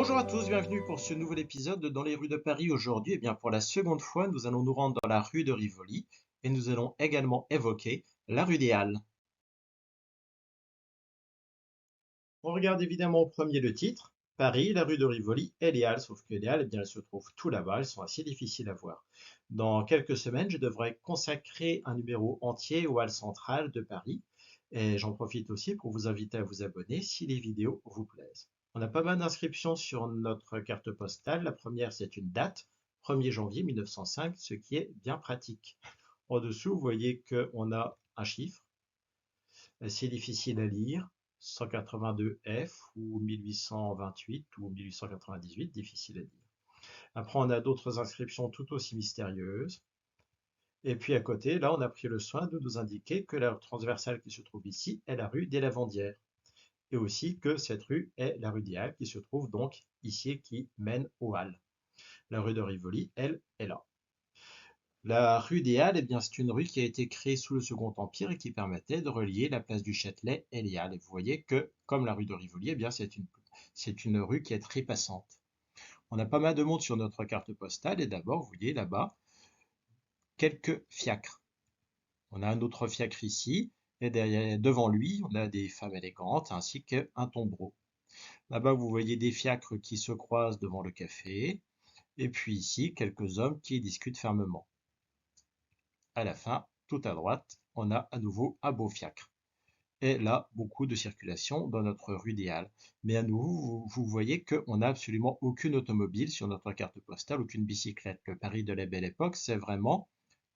Bonjour à tous, bienvenue pour ce nouvel épisode de Dans les rues de Paris. Aujourd'hui, pour la seconde fois, nous allons nous rendre dans la rue de Rivoli et nous allons également évoquer la rue des Halles. On regarde évidemment au premier le titre, Paris, la rue de Rivoli et les Halles, sauf que les Halles, elles se trouvent tout là-bas, elles sont assez difficiles à voir. Dans quelques semaines, je devrais consacrer un numéro entier aux Halles centrales de Paris et j'en profite aussi pour vous inviter à vous abonner si les vidéos vous plaisent. On a pas mal d'inscriptions sur notre carte postale. La première, c'est une date, 1er janvier 1905, ce qui est bien pratique. En dessous, vous voyez qu'on a un chiffre, assez difficile à lire, 182F ou 1828 ou 1898, difficile à dire. Après, on a d'autres inscriptions tout aussi mystérieuses. Et puis à côté, là, on a pris le soin de nous indiquer que la transversale qui se trouve ici est la rue des Lavandières. Et aussi que cette rue est la rue des Halles qui se trouve donc ici et qui mène aux Halles. La rue de Rivoli, elle, est là. La rue des Halles, c'est une rue qui a été créée sous le Second Empire et qui permettait de relier la place du Châtelet et les Halles. Et vous voyez que, comme la rue de Rivoli, c'est une rue qui est très passante. On a pas mal de monde sur notre carte postale et d'abord, vous voyez là-bas, quelques fiacres. On a un autre fiacre ici et devant lui, on a des femmes élégantes ainsi qu'un tombereau. Là-bas, vous voyez des fiacres qui se croisent devant le café et puis ici, quelques hommes qui discutent fermement. À la fin, tout à droite, on a à nouveau un beau fiacre. Et là, beaucoup de circulation dans notre rue des Halles. Mais à nouveau, vous voyez qu'on n'a absolument aucune automobile sur notre carte postale, aucune bicyclette. Le Paris de la Belle Époque, c'est vraiment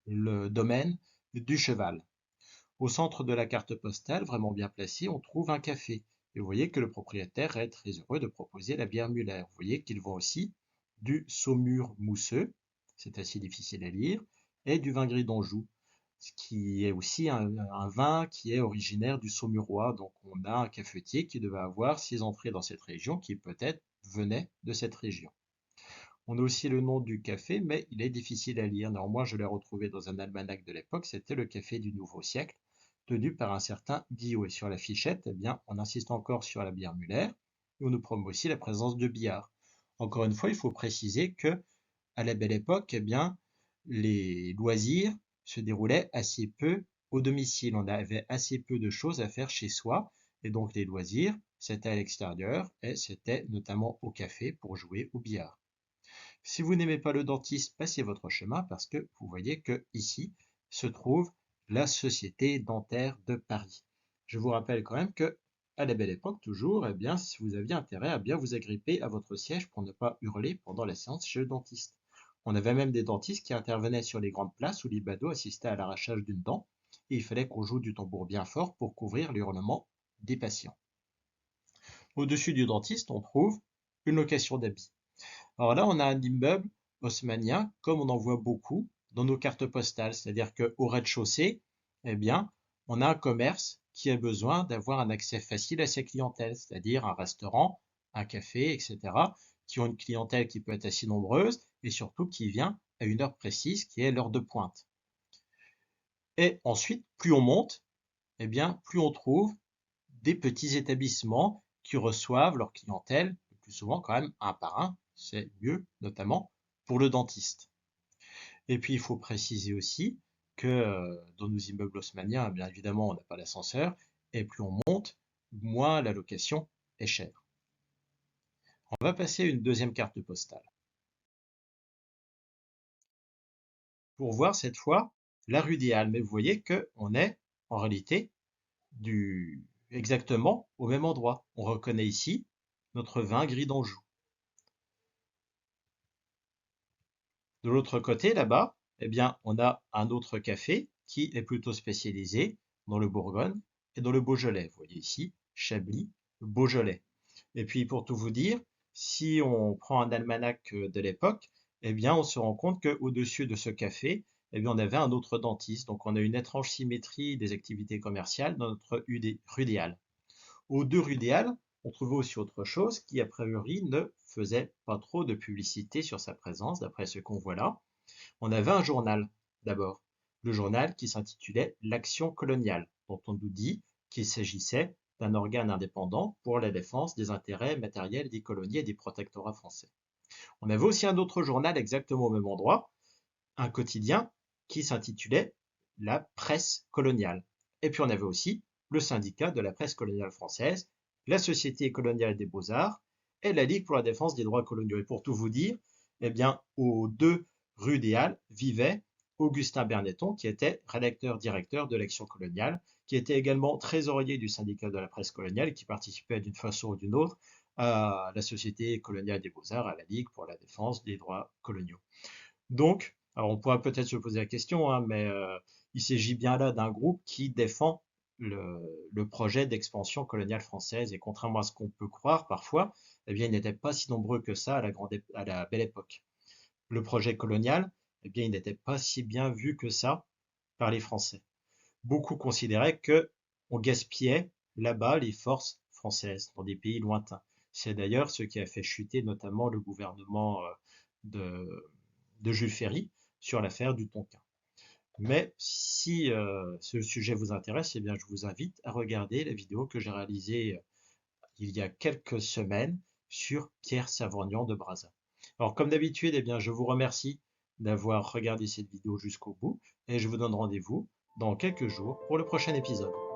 le domaine du cheval. Au centre de la carte postale, vraiment bien placé, on trouve un café. Et vous voyez que le propriétaire est très heureux de proposer la bière Muller. Vous voyez qu'il vend aussi du saumur mousseux, c'est assez difficile à lire, et du vin gris d'Anjou, ce qui est aussi un vin qui est originaire du Saumurois. Donc on a un cafetier qui devait avoir 6 entrées dans cette région, qui peut-être venait de cette région. On a aussi le nom du café, mais il est difficile à lire. Néanmoins, je l'ai retrouvé dans un almanach de l'époque, c'était le café du Nouveau Siècle, tenu par un certain Guillot. Et sur la fichette, on insiste encore sur la bière Muller, et on nous promeut aussi la présence de billard. Encore une fois, il faut préciser que, à la Belle Époque, les loisirs se déroulaient assez peu au domicile. On avait assez peu de choses à faire chez soi, et donc les loisirs, c'était à l'extérieur, et c'était notamment au café pour jouer au billard. Si vous n'aimez pas le dentiste, passez votre chemin parce que vous voyez que ici se trouve la Société dentaire de Paris. Je vous rappelle quand même que à la Belle Époque toujours, si vous aviez intérêt à bien vous agripper à votre siège pour ne pas hurler pendant la séance chez le dentiste. On avait même des dentistes qui intervenaient sur les grandes places où les badauds assistaient à l'arrachage d'une dent et il fallait qu'on joue du tambour bien fort pour couvrir les hurlements des patients. Au-dessus du dentiste, on trouve une location d'habits. Alors là, on a un immeuble haussmannien, comme on en voit beaucoup dans nos cartes postales. C'est-à-dire qu'au rez-de-chaussée, on a un commerce qui a besoin d'avoir un accès facile à sa clientèle, c'est-à-dire un restaurant, un café, etc., qui ont une clientèle qui peut être assez nombreuse et surtout qui vient à une heure précise qui est l'heure de pointe. Et ensuite, plus on monte, plus on trouve des petits établissements qui reçoivent leur clientèle, le plus souvent quand même un par un, c'est mieux, notamment pour le dentiste. Et puis il faut préciser aussi que dans nos immeubles haussmanniens, bien évidemment, on n'a pas d'ascenseur, et plus on monte, moins la location est chère. On va passer à une deuxième carte postale. Pour voir cette fois la rue des Halles, mais vous voyez qu'on est en réalité exactement au même endroit. On reconnaît ici notre vin gris d'Anjou. De l'autre côté, là-bas, on a un autre café qui est plutôt spécialisé dans le Bourgogne et dans le Beaujolais. Vous voyez ici, Chablis, Beaujolais. Et puis, pour tout vous dire, si on prend un almanach de l'époque, on se rend compte qu'au-dessus de ce café, on avait un autre dentiste. Donc, on a une étrange symétrie des activités commerciales dans notre rue des Halles. Aux deux rues des Halles, on trouvait aussi autre chose qui, a priori, ne faisait pas trop de publicité sur sa présence, d'après ce qu'on voit là. On avait un journal, d'abord. Le journal qui s'intitulait L'Action coloniale, dont on nous dit qu'il s'agissait d'un organe indépendant pour la défense des intérêts matériels des colonies et des protectorats français. On avait aussi un autre journal exactement au même endroit, un quotidien qui s'intitulait La Presse coloniale. Et puis on avait aussi le syndicat de la presse coloniale française, la Société coloniale des beaux-arts et la Ligue pour la défense des droits coloniaux. Et pour tout vous dire, eh bien, aux 2 rue des Halles vivait Augustin Bernetton, qui était rédacteur-directeur de l'Action coloniale, qui était également trésorier du syndicat de la presse coloniale et qui participait d'une façon ou d'une autre à la Société coloniale des beaux-arts, à la Ligue pour la défense des droits coloniaux. Donc, alors on pourrait peut-être se poser la question, hein, mais il s'agit bien là d'un groupe qui défend le projet d'expansion coloniale française. Et contrairement à ce qu'on peut croire parfois, eh bien, ils n'étaient pas si nombreux que ça à la belle époque. Le projet colonial, eh bien, il n'était pas si bien vu que ça par les Français. Beaucoup considéraient que on gaspillait là-bas les forces françaises dans des pays lointains. C'est d'ailleurs ce qui a fait chuter notamment le gouvernement de, de Jules Ferry sur l'affaire du Tonkin. Mais si ce sujet vous intéresse, eh bien, je vous invite à regarder la vidéo que j'ai réalisée il y a quelques semaines sur Pierre Savorgnan de Brazza. Alors, comme d'habitude, eh bien, je vous remercie d'avoir regardé cette vidéo jusqu'au bout et je vous donne rendez-vous dans quelques jours pour le prochain épisode.